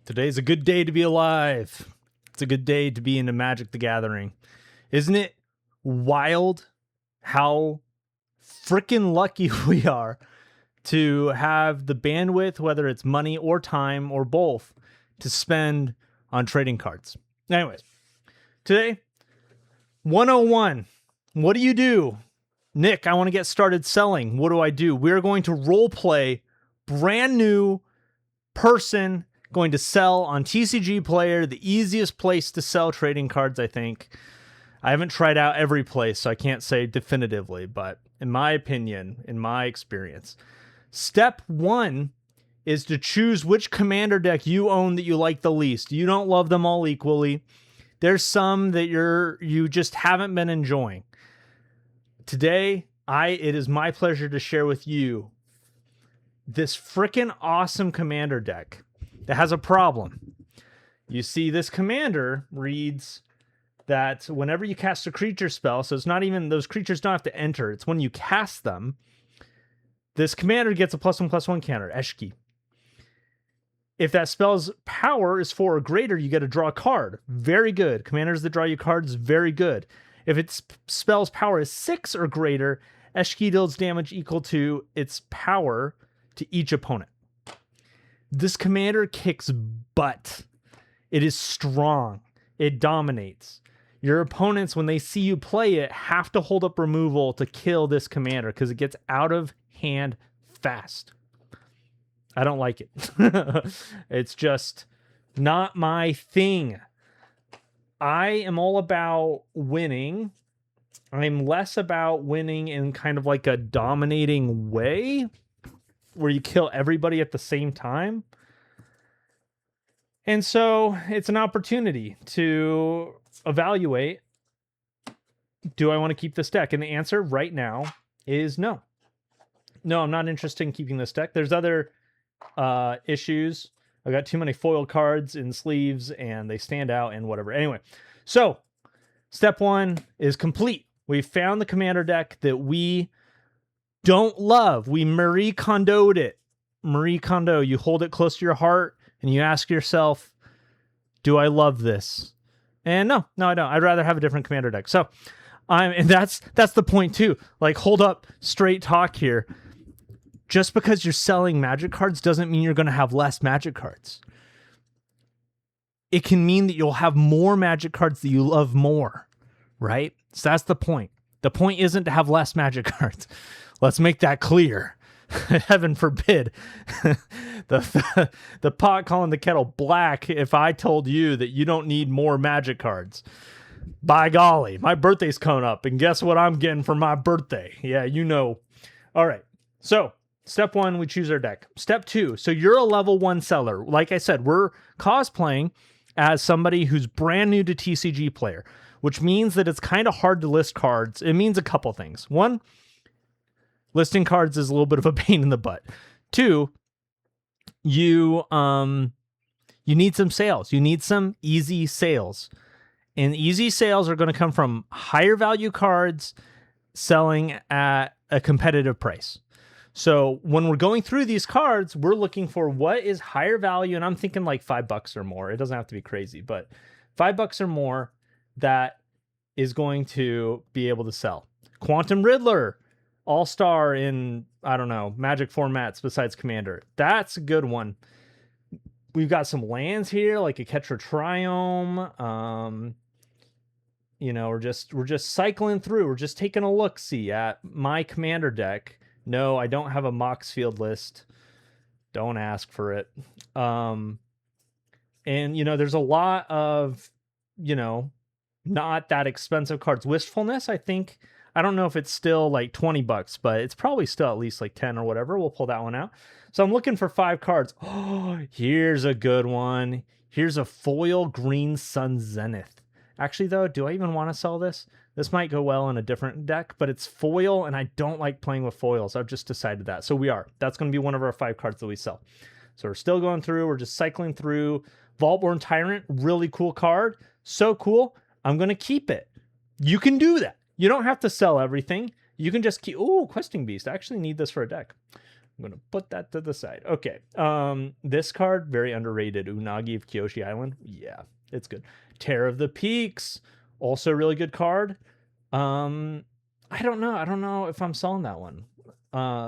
Today's a good day to be alive. It's a good day to be into Magic the Gathering. Isn't it wild how freaking lucky we are to have the bandwidth, whether it's money or time or both, to spend on trading cards? Anyways, today, 101. What do you do? Nick, I want to get started selling. What do I do? We're going to role play brand new person going to sell on TCG Player, the easiest place to sell trading cards, I think. I haven't tried out every place, so I can't say definitively, but in my opinion, in my experience, step one is to choose which commander deck you own that you like the least. You don't love them all equally. There's some that you just haven't been enjoying. Today, it is my pleasure to share with you this freaking awesome commander deck that has a problem. You see, this commander reads that whenever you cast a creature spell, so it's not even, those creatures don't have to enter, it's when you cast them, this commander gets a +1/+1 counter, Eshki. If that spell's power is 4 or greater, you get to draw a card. Very good. Commanders that draw you cards, very good. If its spell's power is 6 or greater, Eshki deals damage equal to its power to each opponent. This commander kicks butt. It is strong. It dominates. Your opponents, when they see you play it, have to hold up removal to kill this commander because it gets out of hand fast. I don't like it. It's just not my thing. I am all about winning. I'm less about winning in kind of like a dominating way where you kill everybody at the same time. And so it's an opportunity to evaluate, do I want to keep this deck? And the answer right now is no. No, I'm not interested in keeping this deck. There's other issues. I got too many foil cards in sleeves and they stand out and whatever. Anyway, so step one is complete. We found the commander deck that we don't love. We Marie Kondo'd it. Marie Kondo, you hold it close to your heart and you ask yourself, do I love this? And no, I don't. I'd rather have a different commander deck. So and that's the point too. Like, hold up, straight talk here. Just because you're selling Magic cards doesn't mean you're going to have less Magic cards. It can mean that you'll have more Magic cards that you love more, right? So that's the point. The point isn't to have less Magic cards. Let's make that clear. Heaven forbid. The pot calling the kettle black if I told you that you don't need more Magic cards. By golly, my birthday's coming up, and guess what I'm getting for my birthday? Yeah, you know. All right, so step one, we choose our deck. Step two, so you're a level 1 seller. Like I said, we're cosplaying as somebody who's brand new to TCG Player, which means that it's kind of hard to list cards. It means a couple things. One, listing cards is a little bit of a pain in the butt. Two, you need some sales. You need some easy sales. And easy sales are going to come from higher value cards selling at a competitive price. So when we're going through these cards, we're looking for what is higher value. And I'm thinking like $5 or more. It doesn't have to be crazy, but $5 or more that is going to be able to sell. Quantum Riddler, all-star in, I don't know, Magic formats besides Commander. That's a good one. We've got some lands here, like a Ketra Triome. We're just cycling through. We're just taking a look-see at my Commander deck. No, I don't have a Mox Field list. Don't ask for it. And, there's a lot of, not that expensive cards. Wistfulness, I think, I don't know if it's still like $20, but it's probably still at least like 10 or whatever. We'll pull that one out. So I'm looking for 5 cards. Oh, here's a good one. Here's a foil Green Sun Zenith. Actually, though, do I even want to sell this? This might go well in a different deck, but it's foil, and I don't like playing with foils. I've just decided that. So we are. That's going to be one of our 5 cards that we sell. So we're still going through. We're just cycling through. Vaultborn Tyrant, really cool card. So cool. I'm going to keep it. You can do that. You don't have to sell everything. You can just keep... Ooh, Questing Beast. I actually need this for a deck. I'm going to put that to the side. Okay. This card, very underrated. Unagi of Kyoshi Island. Yeah, it's good. Terror of the Peaks, also a really good card. I don't know. I don't know if I'm selling that one.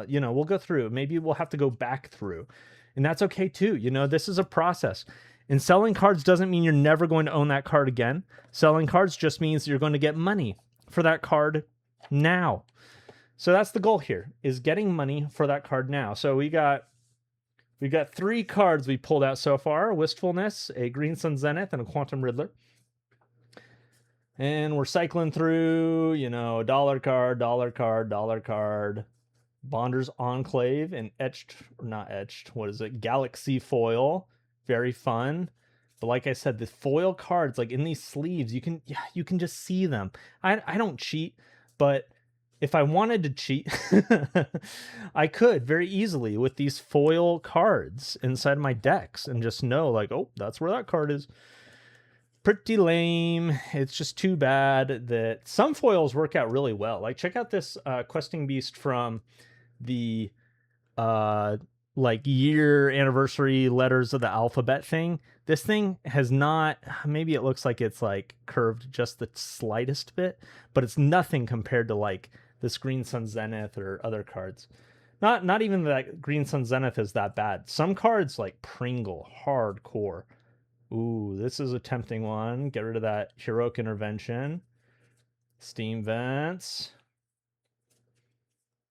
You know, we'll go through. Maybe we'll have to go back through. And that's okay too. You know, this is a process. And selling cards doesn't mean you're never going to own that card again. Selling cards just means you're going to get money for that card now. So that's the goal here, is getting money for that card now. So we got 3 cards we pulled out so far: Wistfulness, a Green Sun Zenith, and a Quantum Riddler. And we're cycling through, you know, dollar card, Bonder's Enclave, and what is it? Galaxy foil. Very fun. But like I said, the foil cards, like in these sleeves, you can just see them. I don't cheat, but if I wanted to cheat, I could very easily with these foil cards inside my decks and just know, like, oh, that's where that card is. Pretty lame. It's just too bad that some foils work out really well. Like, check out this Questing Beast from the like year anniversary letters of the alphabet thing. This thing has not, maybe it looks like it's like curved just the slightest bit, but it's nothing compared to like this Green Sun Zenith or other cards. Not even that Green Sun Zenith is that bad. Some cards like Pringle, hardcore. Ooh, this is a tempting one. Get rid of that Heroic Intervention. Steam Vents.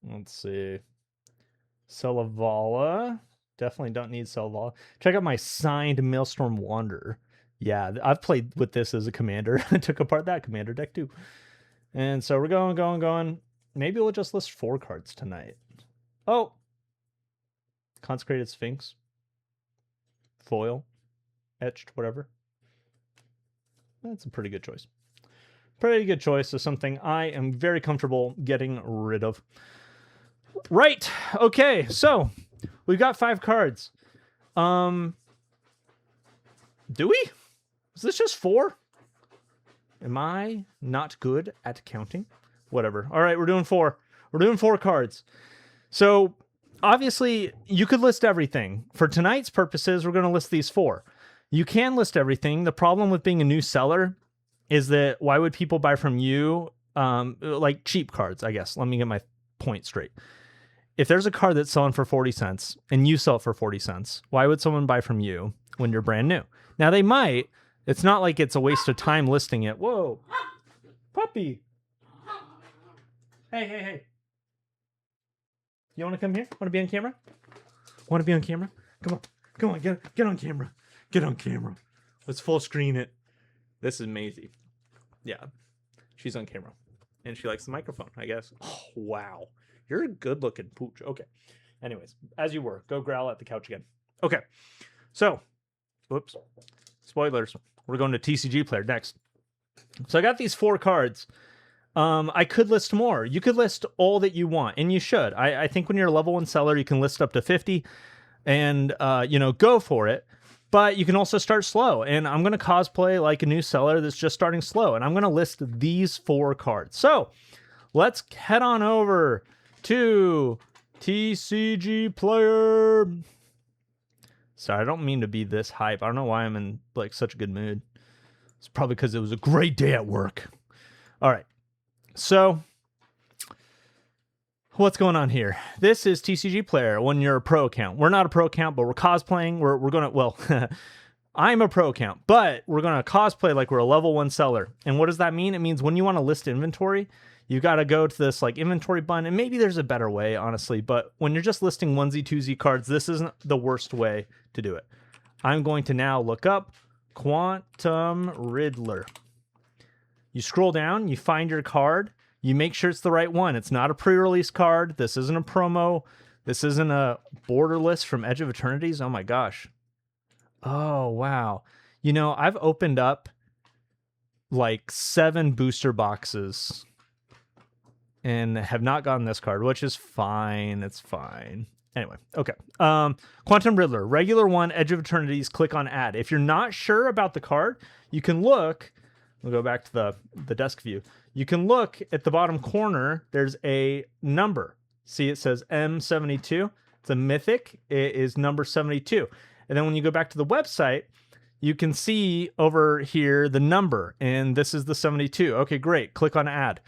Let's see. Celavala. Definitely don't need Celavala. Check out my signed Maelstrom Wanderer. Yeah, I've played with this as a commander. I took apart that commander deck too. And so we're going. Maybe we'll just list 4 cards tonight. Oh! Consecrated Sphinx. Foil. Etched, whatever. That's a pretty good choice. Pretty good choice of something I am very comfortable getting rid of. Right. Okay, so we've got 5 cards. Do we? Is this just 4? Am I not good at counting? Whatever. All right, we're doing 4. We're doing 4 cards. So obviously you could list everything. For tonight's purposes, we're going to list these 4. You can list everything. The problem with being a new seller is that why would people buy from you? Like cheap cards, I guess. Let me get my point straight. If there's a card that's selling for 40 cents and you sell it for 40 cents, why would someone buy from you when you're brand new? Now they might. It's not like it's a waste of time listing it. Whoa, puppy. Hey. You want to come here? Want to be on camera? Want to be on camera? Come on, get on camera. Get on camera. Let's full screen it. This is Maisie. Yeah, she's on camera. And she likes the microphone, I guess. Oh, wow. You're a good-looking pooch. Okay. Anyways, as you were. Go growl at the couch again. Okay. So, whoops. Spoilers. We're going to TCG Player next. So I got these 4 cards. I could list more. You could list all that you want, and you should. I think when you're a level 1 seller, you can list up to 50 and, go for it. But you can also start slow, and I'm going to cosplay like a new seller that's just starting slow, and I'm going to list these 4 cards. So let's head on over to TCG Player. Sorry, I don't mean to be this hype. I don't know why I'm in like such a good mood. It's probably because it was a great day at work. All right. So what's going on here? This is TCG Player when you're a pro account. We're not a pro account, but we're cosplaying. We're going to, well, I'm a pro account, but we're going to cosplay like we're a level 1 seller. And what does that mean? It means when you want to list inventory, you got to go to this like inventory button, and maybe there's a better way, honestly, but when you're just listing 1Z, 2Z cards, this isn't the worst way to do it. I'm going to now look up Quantum Riddler. You scroll down, you find your card, you make sure it's the right one. It's not a pre-release card. This isn't a promo. This isn't a borderless from Edge of Eternities. Oh my gosh. Oh, wow. You know, I've opened up like 7 booster boxes and have not gotten this card, which is fine. It's fine. Anyway, okay. Quantum Riddler, regular 1, Edge of Eternities, click on add. If you're not sure about the card, you can look. We'll go back to the desk view. You can look at the bottom corner. There's a number. See, it says M72. It's a mythic. It is number 72. And then when you go back to the website, you can see over here the number, and this is the 72. Okay, great. Click on add.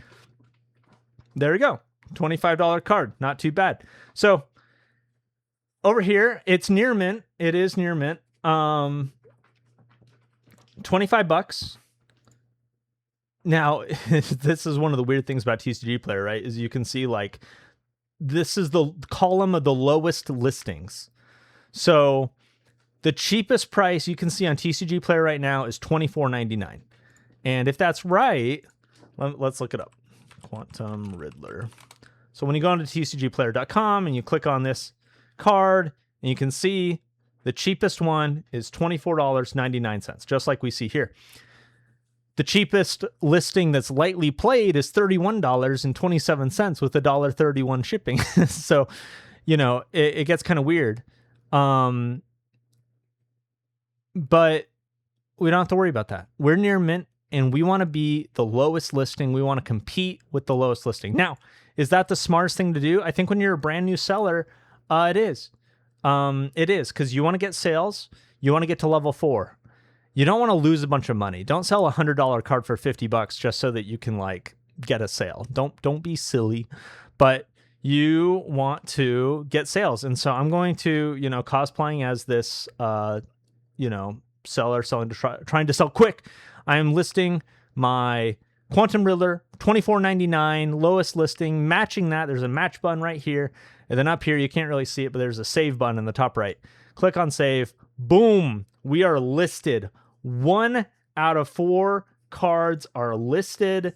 There you go. $25 card. Not too bad. So over here, it's near mint. It is near mint. 25 bucks. Now, this is one of the weird things about TCG Player, right? Is you can see like this is the column of the lowest listings. So the cheapest price you can see on TCG Player right now is $24.99. And if that's right, let's look it up. Quantum Riddler. So when you go onto tcgplayer.com and you click on this card, and you can see the cheapest one is $24.99, just like we see here. The cheapest listing that's lightly played is $31.27 with $1.31 shipping. So, you know, it gets kind of weird. But we don't have to worry about that. We're near mint and we want to be the lowest listing. We want to compete with the lowest listing. Now, is that the smartest thing to do? I think when you're a brand new seller, it is. It is, because you want to get sales. You want to get to level 4. You don't want to lose a bunch of money. Don't sell a $100 card for $50 just so that you can like get a sale. Don't be silly, but you want to get sales. And so I'm going to, you know, cosplaying as this, you know, seller trying to sell quick. I am listing my Quantum Riddler, $24.99, lowest listing, matching that. There's a match button right here. And then up here, you can't really see it, but there's a save button in the top right. Click on save. Boom. We are listed. 1 out of 4 cards are listed.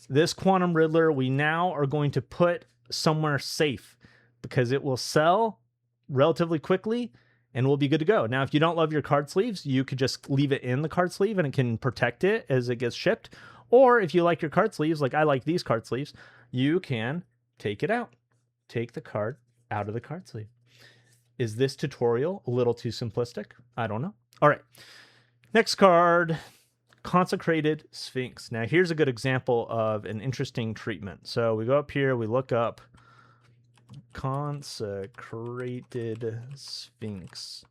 This Quantum Riddler, we now are going to put somewhere safe because it will sell relatively quickly and we'll be good to go. Now, if you don't love your card sleeves, you could just leave it in the card sleeve and it can protect it as it gets shipped. Or if you like your card sleeves, like I like these card sleeves, you can take it out. Take the card out of the card sleeve. Is this tutorial a little too simplistic? I don't know. All right. Next card, Consecrated Sphinx. Now, here's a good example of an interesting treatment. So we go up here, we look up Consecrated Sphinx.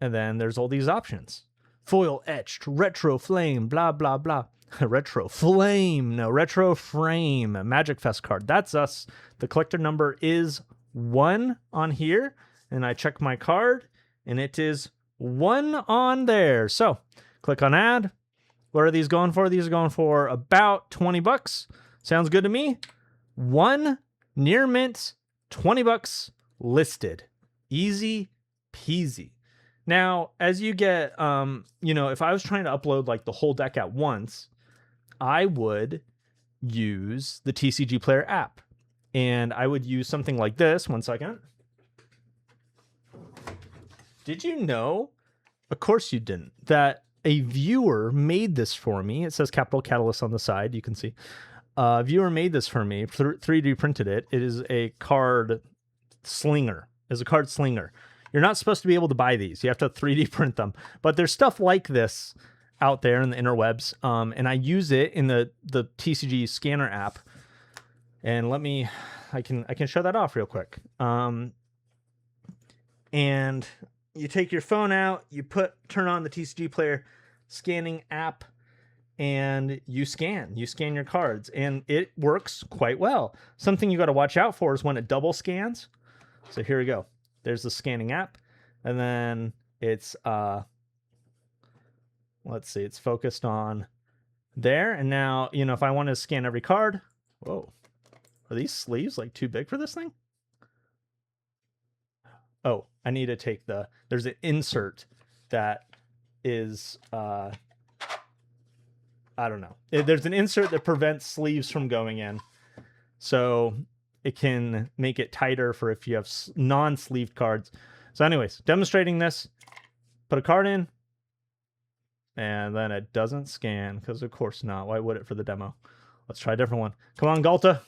And then there's all these options. Foil etched, retro flame, blah, blah, blah. Retro flame, no, retro frame, Magic Fest card. That's us. The collector number is 1 on here. And I check my card and it is 1 on there. So click on add. What are these going for? These are going for about 20 bucks. Sounds good to me. 1 near mint, 20 bucks listed. Easy peasy. Now, as you get, you know, if I was trying to upload like the whole deck at once, I would use the TCG Player app. And I would use something like this. 1 second. Did you know, of course you didn't, that a viewer made this for me? It says Capital Catalyst on the side, you can see. A viewer made this for me, 3D printed it. It is a card slinger. It's a card slinger. You're not supposed to be able to buy these. You have to 3D print them. But there's stuff like this out there in the interwebs. And I use it in the TCG scanner app. And I can show that off real quick. And you take your phone out, turn on the TCG Player scanning app, and you scan your cards, and it works quite well. Something you got to watch out for is when it double scans. So here we go. There's the scanning app, and then it's let's see, it's focused on there. And now, you know, if I want to scan every card, whoa, are these sleeves like too big for this thing? Oh, I need to take there's an insert that is, I don't know. There's an insert that prevents sleeves from going in. So it can make it tighter for if you have non-sleeved cards. So anyways, demonstrating this, put a card in, and then it doesn't scan, because of course not. Why would it for the demo? Let's try a different one. Come on, Galta.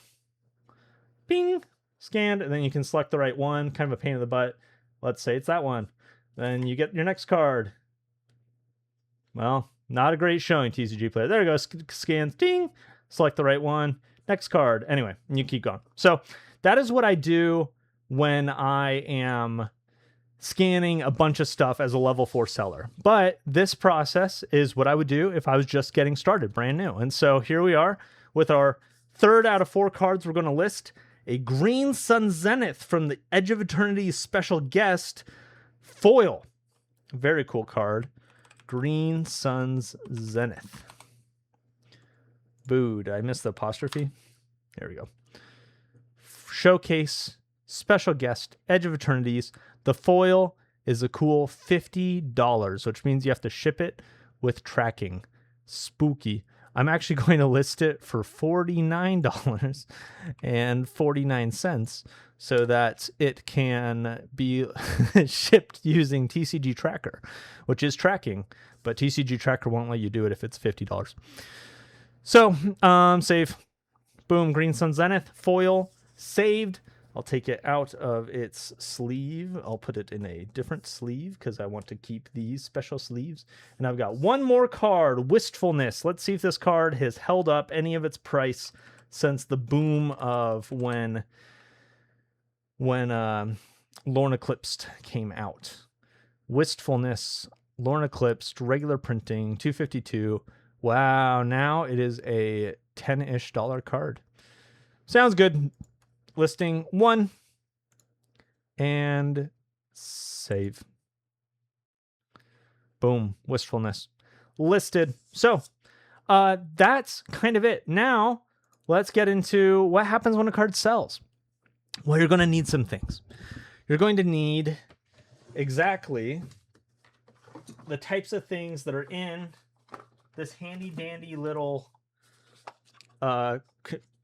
Bing. Scanned, and then you can select the right one. Kind of a pain in the butt. Let's say it's that one. Then you get your next card. Well, not a great showing, TCG Player. There it goes. Scans. Ding. Select the right one. Next card. Anyway, and you keep going. So that is what I do when I am scanning a bunch of stuff as a level 4 seller. But this process is what I would do if I was just getting started, brand new. And so here we are with our third out of 4 cards we're going to list. A Green Sun Zenith from the Edge of Eternity's special guest, foil. Very cool card. Green Sun's Zenith. Boo, did I miss the apostrophe? There we go. Showcase, special guest, Edge of Eternities. The foil is a cool $50, which means you have to ship it with tracking. Spooky. I'm actually going to list it for $49.49 so that it can be shipped using TCG Tracker, which is tracking, but TCG Tracker won't let you do it if it's $50. So, save. Boom, Green Sun Zenith, foil, saved. I'll take it out of its sleeve. I'll put it in a different sleeve because I want to keep these special sleeves. And I've got one more card, Wistfulness. Let's see if this card has held up any of its price since the boom of when Lorne Eclipsed came out. Wistfulness, Lorne Eclipsed, regular printing, $252. Wow, now it is a $10-ish card. Sounds good. Listing 1 and save. Boom, Wistfulness listed. So that's kind of it. Now let's get into what happens when a card sells. Well, you're going to need some things. You're going to need exactly the types of things that are in this handy dandy little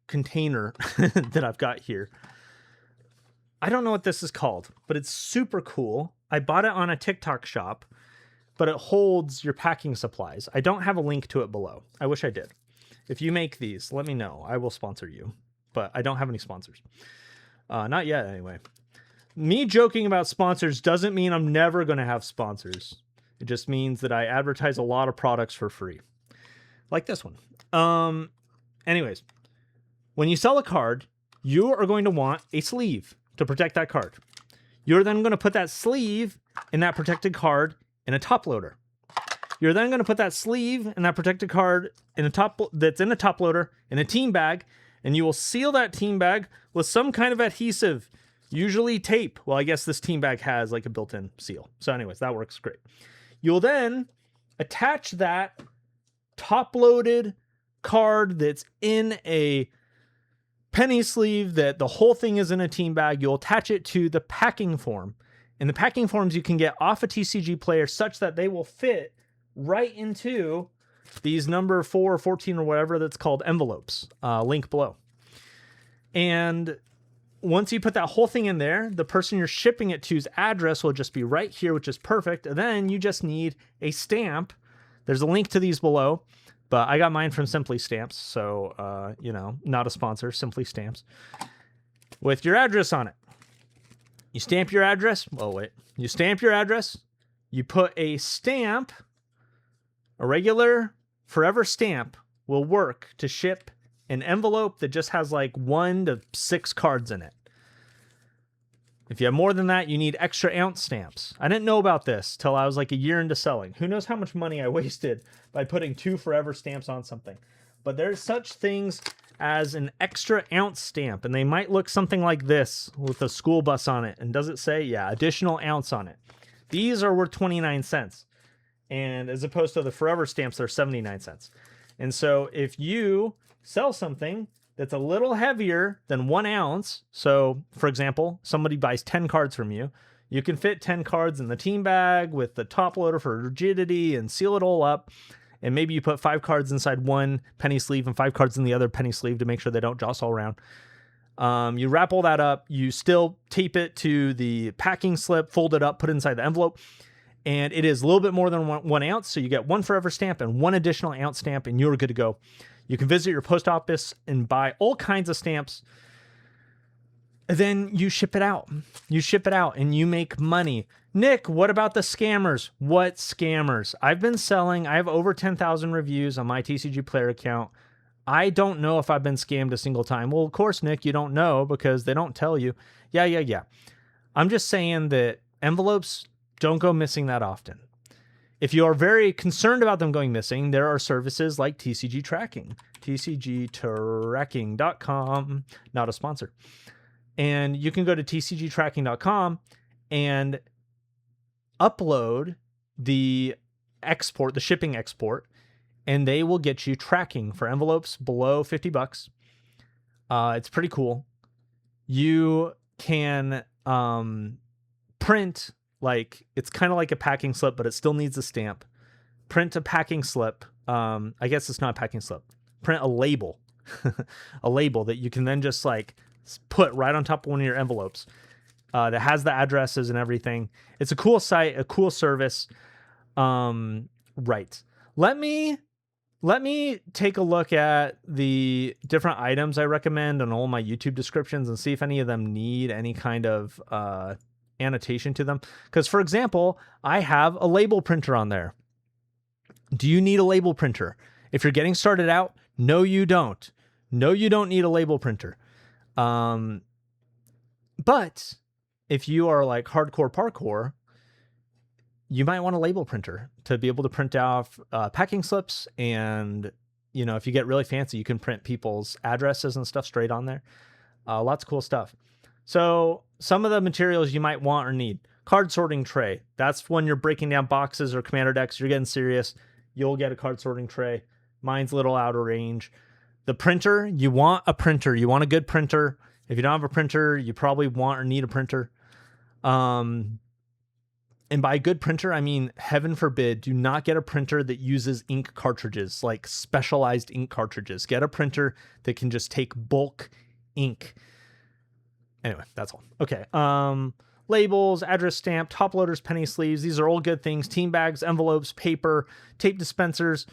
container that I've got here. I don't know what this is called, but it's super cool. I bought it on a TikTok shop, but it holds your packing supplies. I don't have a link to it below. I wish I did. If you make these, let me know. I will sponsor you, but I don't have any sponsors. Not yet, anyway. Me joking about sponsors doesn't mean I'm never going to have sponsors. It just means that I advertise a lot of products for free. Like this one. Anyways, when you sell a card, you are going to want a sleeve to protect that card. You're then going to put that sleeve in that protected card in a top loader. You're then going to put that sleeve and that protected card in a top loader in a team bag, and you will seal that team bag with some kind of adhesive, usually tape. Well, I guess this team bag has like a built-in seal. So anyways, that works great. You'll then attach that top-loaded card that's in a penny sleeve, that the whole thing is in a team bag. You'll attach it to the packing form. And the packing forms you can get off a TCG player such that they will fit right into these number 4 or 14 or whatever that's called envelopes. Link below. And once you put that whole thing in there, the person you're shipping it to's address will just be right here, which is perfect. And then you just need a stamp. There's a link to these below, but I got mine from Simply Stamps. So, not a sponsor, Simply Stamps. With your address on it. You stamp your address. Oh, wait. You stamp your address. You put a stamp. A regular forever stamp will work to ship an envelope that just has like 1 to 6 cards in it. If you have more than that, you need extra ounce stamps. I didn't know about this till I was like a year into selling. Who knows how much money I wasted by putting 2 forever stamps on something. But there's such things as an extra ounce stamp, and they might look something like this with a school bus on it. And does it say? Yeah, additional ounce on it. These are worth 29 cents. And as opposed to the forever stamps, they're 79 cents. And so if you sell something that's a little heavier than 1 ounce, so for example, somebody buys 10 cards from you, you can fit 10 cards in the team bag with the top loader for rigidity and seal it all up. And maybe you put 5 cards inside one penny sleeve and 5 cards in the other penny sleeve to make sure they don't jostle around. You wrap all that up, you still tape it to the packing slip, fold it up, put it inside the envelope. And it is a little bit more than 1 ounce. So you get 1 forever stamp and 1 additional ounce stamp, and you're good to go. You can visit your post office and buy all kinds of stamps. And then you ship it out. You ship it out and you make money. Nick, what about the scammers? What scammers? I've been selling. I have over 10,000 reviews on my TCG Player account. I don't know if I've been scammed a single time. Well, of course, Nick, you don't know because they don't tell you. Yeah. I'm just saying that envelopes don't go missing that often. If you are very concerned about them going missing, there are services like TCG Tracking, tcgtracking.com, not a sponsor. And you can go to tcgtracking.com and upload the export, the shipping export, and they will get you tracking for envelopes below $50. It's pretty cool. You can print, like, it's kind of like a packing slip, but it still needs a stamp. Print a packing slip. I guess it's not a packing slip. Print a label, a label that you can then just like put right on top of one of your envelopes that has the addresses and everything. It's a cool site, a cool service. Right. Let me take a look at the different items I recommend on all my YouTube descriptions and see if any of them need any kind of annotation to them. Because, for example, I have a label printer on there. Do you need a label printer? If you're getting started out, no, you don't. No, you don't need a label printer. But if you are like hardcore parkour, you might want a label printer to be able to print off packing slips. And, you know, if you get really fancy, you can print people's addresses and stuff straight on there. Lots of cool stuff. So some of the materials you might want or need. Card sorting tray. That's when you're breaking down boxes or commander decks. You're getting serious. You'll get a card sorting tray. Mine's a little out of range. The printer. You want a printer. You want a good printer. If you don't have a printer, you probably want or need a printer. And by good printer, I mean, heaven forbid, do not get a printer that uses ink cartridges, like specialized ink cartridges. Get a printer that can just take bulk ink. Anyway, that's all. Okay. Labels, address stamp, top loaders, penny sleeves. These are all good things. Team bags, envelopes, paper, tape dispensers,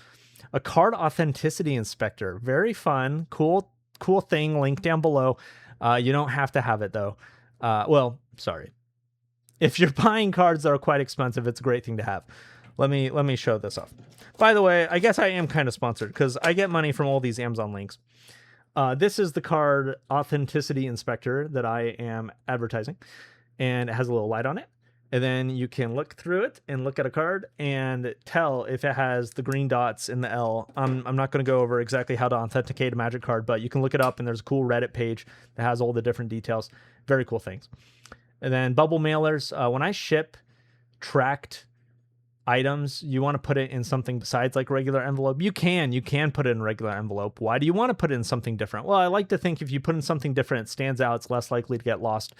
a card authenticity inspector. Very fun. Cool thing. Link down below. You don't have to have it though. Well, sorry. If you're buying cards that are quite expensive, it's a great thing to have. Let me show this off. By the way, I guess I am kind of sponsored because I get money from all these Amazon links. This is the card authenticity inspector that I am advertising, and it has a little light on it. And then you can look through it and look at a card and tell if it has the green dots in the L. I'm not going to go over exactly how to authenticate a Magic card, but you can look it up, and there's a cool Reddit page that has all the different details. Very cool things. And then bubble mailers. When I ship tracked items, you want to put it in something besides like regular envelope. You can put it in regular envelope. Why do you want to put it in something different? Well, I like to think if you put in something different, it stands out. It's less likely to get lost.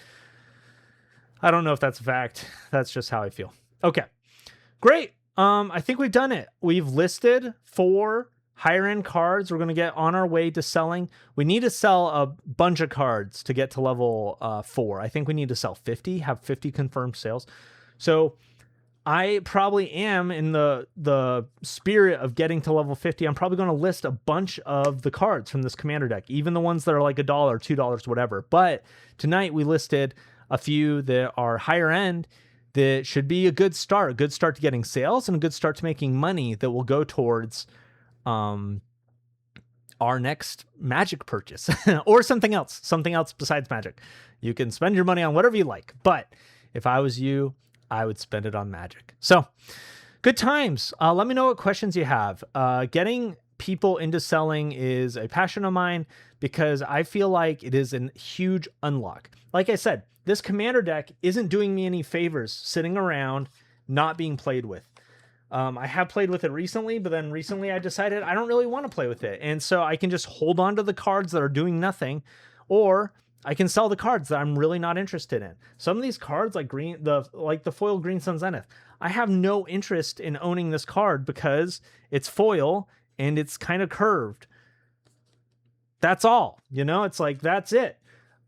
I don't know if that's a fact. That's just how I feel. Okay, great. I think we've done it. We've listed 4 higher end cards we're going to get on our way to selling. We need to sell a bunch of cards to get to level 4. I think we need to sell 50, have 50 confirmed sales. So I probably am in the spirit of getting to level 50. I'm probably going to list a bunch of the cards from this commander deck, even the ones that are like $1, $2, whatever. But tonight we listed a few that are higher end that should be a good start to getting sales and a good start to making money that will go towards our next Magic purchase or something else besides Magic. You can spend your money on whatever you like, but if I was you, I would spend it on Magic. So good times. Let me know what questions you have. Getting people into selling is a passion of mine because I feel like it is a huge unlock. Like I said, this commander deck isn't doing me any favors sitting around not being played with. I have played with it recently, but then recently I decided I don't really want to play with it. And so I can just hold on to the cards that are doing nothing, or I can sell the cards that I'm really not interested in. Some of these cards like the foil Green Sun Zenith, I have no interest in owning this card because it's foil and it's kind of curved. That's all, it's like, that's it.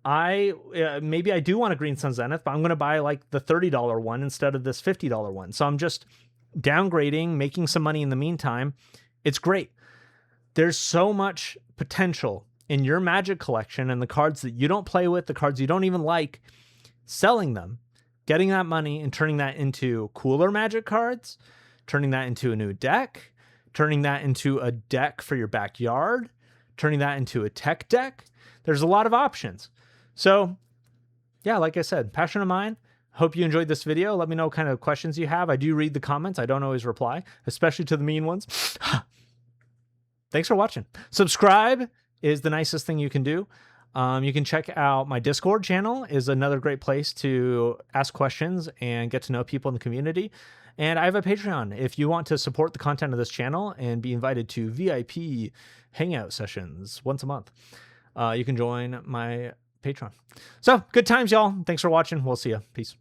Maybe I do want a Green Sun Zenith, but I'm going to buy like the $30 one instead of this $50 one. So I'm just downgrading, making some money in the meantime. It's great. There's so much potential in your Magic collection and the cards that you don't play with, the cards you don't even like, selling them, getting that money and turning that into cooler Magic cards, turning that into a new deck, turning that into a deck for your backyard, turning that into a tech deck. There's a lot of options. So yeah, like I said, passion of mine. Hope you enjoyed this video. Let me know what kind of questions you have. I do read the comments. I don't always reply, especially to the mean ones. Thanks for watching. Subscribe is the nicest thing you can do. You can check out my Discord channel, is another great place to ask questions and get to know people in the community. And I have a Patreon. If you want to support the content of this channel and be invited to VIP hangout sessions once a month, you can join my Patreon. So good times, y'all. Thanks for watching. We'll see you. Peace.